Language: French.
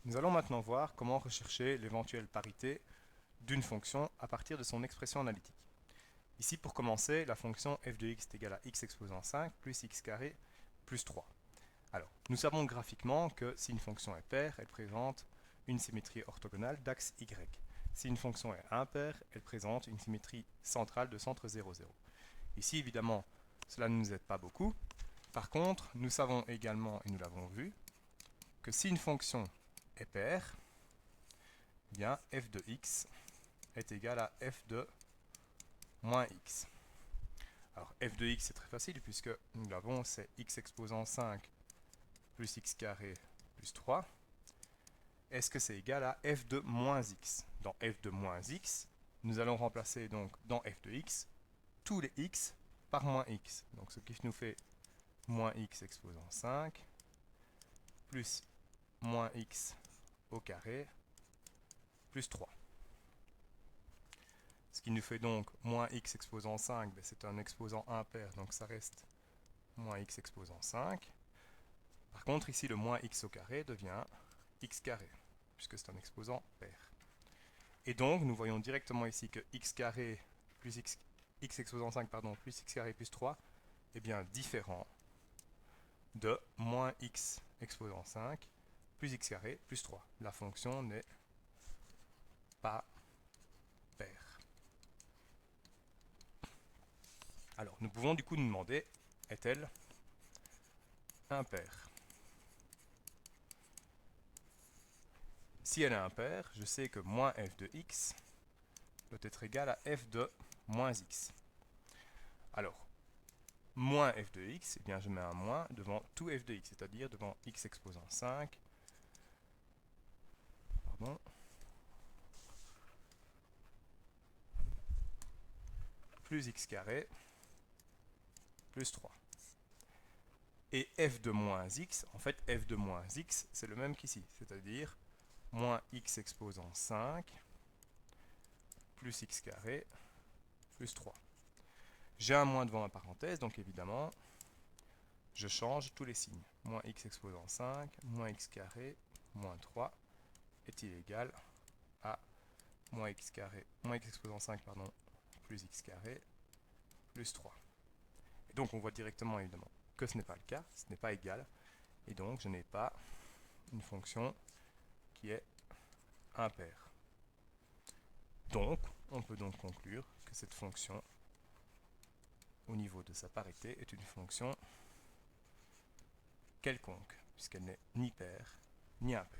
Nous allons maintenant voir comment rechercher l'éventuelle parité d'une fonction à partir de son expression analytique. Ici, pour commencer, la fonction f de x est égale à x exposant 5 plus x carré plus 3. Alors, nous savons graphiquement que si une fonction est paire, elle présente une symétrie orthogonale d'axe y. Si une fonction est impaire, elle présente une symétrie centrale de centre 0, 0. Ici, évidemment, cela ne nous aide pas beaucoup. Par contre, nous savons également, et nous l'avons vu, que si une fonction est paire, eh bien f de x est égal à f de moins x. Alors f de x c'est très facile puisque nous l'avons, c'est x exposant 5 plus x carré plus 3. Est-ce que c'est égal à f de moins x? Dans f de moins x, nous allons remplacer donc dans f de x tous les x par moins x. Donc ce qui nous fait moins x exposant 5 plus moins x au carré plus 3. Ce qui nous fait donc moins x exposant 5, ben c'est un exposant impair, donc ça reste moins x exposant 5. Par contre, ici, le moins x au carré devient x carré, puisque c'est un exposant pair. Et donc, nous voyons directement ici que x carré plus x exposant 5, pardon, plus x carré plus 3 est bien différent de moins x exposant 5 plus x carré plus 3. La fonction n'est pas paire. Alors, nous pouvons du coup nous demander, est-elle impaire? Si elle est impaire, je sais que moins f de x doit être égal à f de moins x. Alors, moins f de x, eh bien je mets un moins devant tout f de x, c'est-à-dire devant x exposant 5, pardon, plus x carré plus 3. Et f de moins x, en fait f de moins x, c'est le même qu'ici, c'est-à-dire moins x exposant 5 plus x carré plus 3. J'ai un moins devant la parenthèse, donc évidemment, je change tous les signes. Moins x exposant 5, moins x carré, moins 3, est-il égal à moins x carré, moins x exposant 5, pardon, plus x carré, plus 3. Et donc on voit directement évidemment que ce n'est pas le cas, ce n'est pas égal, et donc je n'ai pas une fonction qui est impaire. Donc, on peut donc conclure que cette fonction, au niveau de sa parité, est une fonction quelconque, puisqu'elle n'est ni paire, ni impaire.